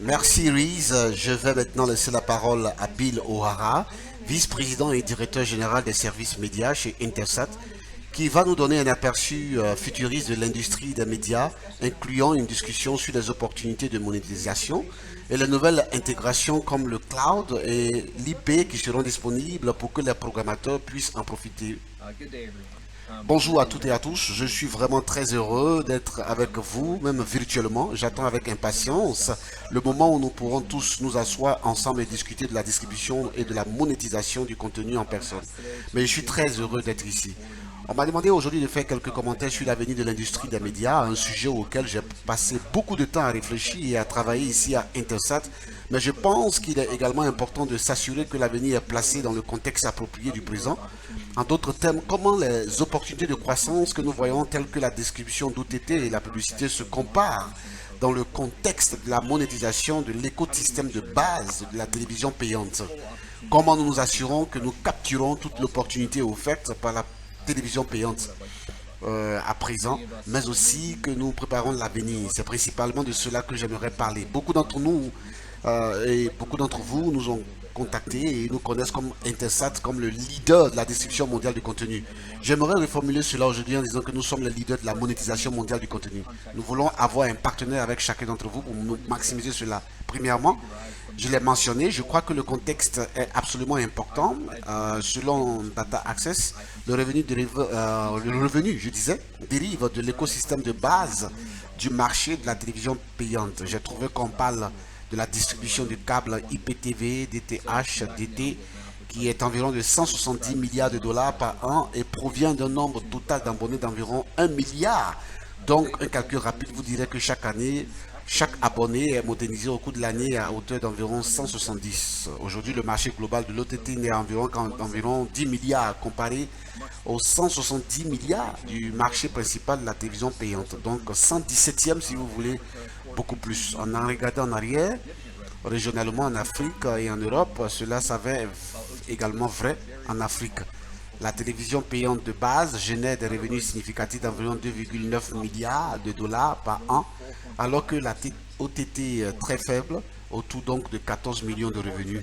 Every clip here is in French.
Merci Reese. Je vais maintenant laisser la parole à Bill O'Hara, vice-président et directeur général des services médias chez Intelsat, qui va nous donner un aperçu futuriste de l'industrie des médias, incluant une discussion sur les opportunités de monétisation et les nouvelles intégrations comme le cloud et l'IP qui seront disponibles pour que les programmateurs puissent en profiter. Bonjour à toutes et à tous, je suis vraiment très heureux d'être avec vous, même virtuellement. J'attends avec impatience le moment où nous pourrons tous nous asseoir ensemble et discuter de la distribution et de la monétisation du contenu en personne. Mais je suis très heureux d'être ici. On m'a demandé aujourd'hui de faire quelques commentaires sur l'avenir de l'industrie des médias, un sujet auquel j'ai passé beaucoup de temps à réfléchir et à travailler ici à Intelsat. Mais je pense qu'il est également important de s'assurer que l'avenir est placé dans le contexte approprié du présent. En d'autres termes, comment les opportunités de croissance que nous voyons, telles que la distribution d'OTT et la publicité, se comparent dans le contexte de la monétisation de l'écosystème de base de la télévision payante. Comment nous nous assurons que nous capturons toute l'opportunité offerte par la télévision payante à présent, mais aussi que nous préparons l'avenir. C'est principalement de cela que j'aimerais parler. Beaucoup d'entre nous et beaucoup d'entre vous nous ont contactés et nous connaissent comme Intelsat, comme le leader de la distribution mondiale du contenu. J'aimerais reformuler cela aujourd'hui en disant que nous sommes le leader de la monétisation mondiale du contenu. Nous voulons avoir un partenaire avec chacun d'entre vous pour nous maximiser cela. Premièrement, je l'ai mentionné, je crois que le contexte est absolument important. Selon Data Access, le revenu, je disais, dérive de l'écosystème de base du marché de la télévision payante. J'ai trouvé qu'on parle de la distribution du câble IPTV, DTH, DT, qui est environ de 170 milliards de dollars par an et provient d'un nombre total d'abonnés d'environ 1 milliard. Donc, un calcul rapide vous dirait que chaque année, chaque abonné est modernisé au cours de l'année à hauteur d'environ 170. Aujourd'hui, le marché global de l'OTT n'est qu'environ 10 milliards comparé aux 170 milliards du marché principal de la télévision payante. Donc 117e si vous voulez, beaucoup plus. En regardant en arrière, régionalement en Afrique et en Europe, cela s'avère également vrai en Afrique. La télévision payante de base génère des revenus significatifs d'environ 2,9 milliards de dollars par an, alors que la OTT est très faible, autour donc de 14 millions de revenus.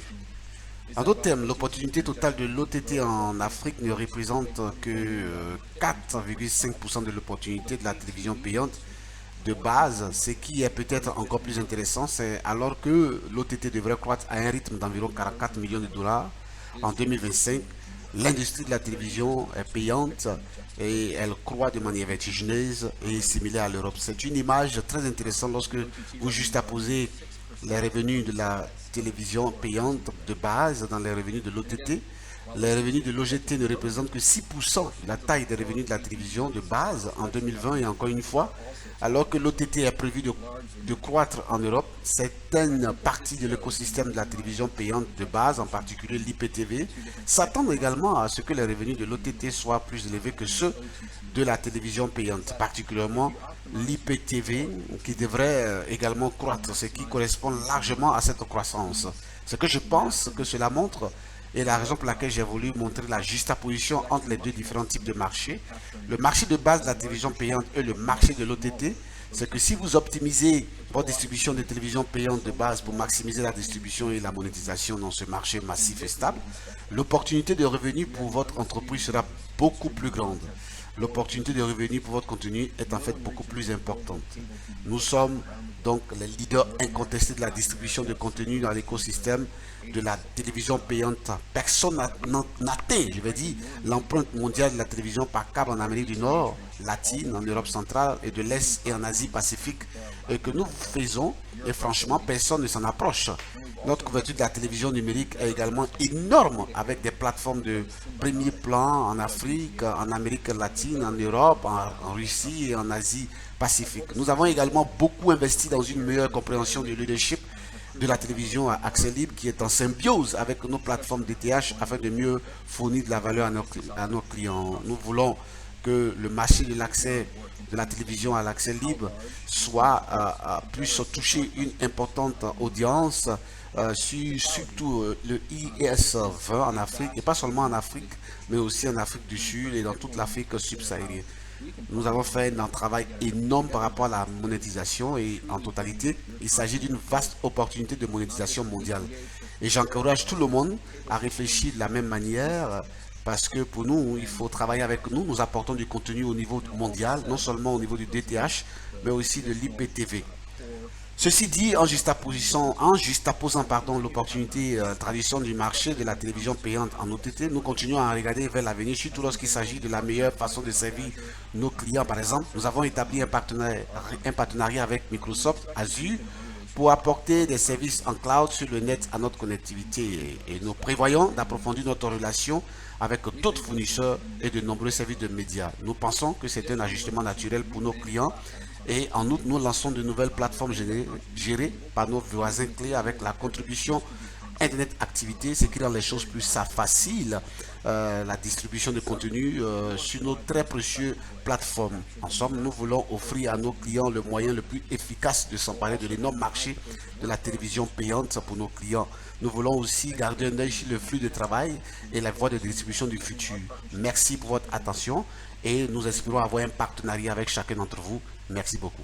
En d'autres termes, l'opportunité totale de l'OTT en Afrique ne représente que 4,5% de l'opportunité de la télévision payante de base. Ce qui est peut-être encore plus intéressant, c'est alors que l'OTT devrait croître à un rythme d'environ 44 millions de dollars en 2025. L'industrie de la télévision est payante et elle croît de manière vertigineuse et similaire à l'Europe. C'est une image très intéressante lorsque vous juxtaposez les revenus de la télévision payante de base dans les revenus de l'OTT. Les revenus de l'OGT ne représentent que 6% de la taille des revenus de la télévision de base en 2020 et encore une fois, alors que l'OTT est prévu de croître en Europe, certaines parties de l'écosystème de la télévision payante de base, en particulier l'IPTV, s'attendent également à ce que les revenus de l'OTT soient plus élevés que ceux de la télévision payante, particulièrement l'IPTV qui devrait également croître, ce qui correspond largement à cette croissance. Ce que je pense que cela montre et la raison pour laquelle j'ai voulu montrer la juxtaposition entre les deux différents types de marchés. Le marché de base de la télévision payante et le marché de l'OTT, c'est que si vous optimisez votre distribution de télévision payante de base pour maximiser la distribution et la monétisation dans ce marché massif et stable, l'opportunité de revenus pour votre entreprise sera beaucoup plus grande. L'opportunité de revenus pour votre contenu est en fait beaucoup plus importante. Nous sommes donc les leaders incontestés de la distribution de contenu dans l'écosystème de la télévision payante. Personne n'atteint, je vais dire, l'empreinte mondiale de la télévision par câble en Amérique du Nord, latine, en Europe centrale et de l'Est et en Asie Pacifique et que nous faisons et franchement personne ne s'en approche. Notre couverture de la télévision numérique est également énorme avec des plateformes de premier plan en Afrique, en Amérique latine, en Europe, en Russie et en Asie Pacifique. Nous avons également beaucoup investi dans une meilleure compréhension du leadership de la télévision à accès libre qui est en symbiose avec nos plateformes DTH afin de mieux fournir de la valeur à nos clients. Nous voulons que le marché de l'accès de la télévision à l'accès libre soit puisse toucher une importante audience surtout le IS 20 en Afrique et pas seulement en Afrique mais aussi en Afrique du Sud et dans toute l'Afrique subsaharienne. Nous avons fait un travail énorme par rapport à la monétisation et en totalité, il s'agit d'une vaste opportunité de monétisation mondiale. Et j'encourage tout le monde à réfléchir de la même manière parce que pour nous, il faut travailler avec nous. Nous apportons du contenu au niveau mondial, non seulement au niveau du DTH, mais aussi de l'IPTV. Ceci dit, en juxtaposant l'opportunité tradition du marché de la télévision payante en OTT, nous continuons à regarder vers l'avenir, surtout lorsqu'il s'agit de la meilleure façon de servir nos clients. Par exemple, nous avons établi un partenariat avec Microsoft Azure pour apporter des services en cloud sur le net à notre connectivité. Et nous prévoyons d'approfondir notre relation avec d'autres fournisseurs et de nombreux services de médias. Nous pensons que c'est un ajustement naturel pour nos clients et en outre, nous lançons de nouvelles plateformes gérées par nos voisins clés avec la contribution Internet Activité, ce qui rend les choses plus faciles, la distribution de contenu sur nos très précieuses plateformes. En somme, nous voulons offrir à nos clients le moyen le plus efficace de s'emparer de l'énorme marché de la télévision payante pour nos clients. Nous voulons aussi garder un œil sur le flux de travail et la voie de distribution du futur. Merci pour votre attention et nous espérons avoir un partenariat avec chacun d'entre vous. Merci beaucoup.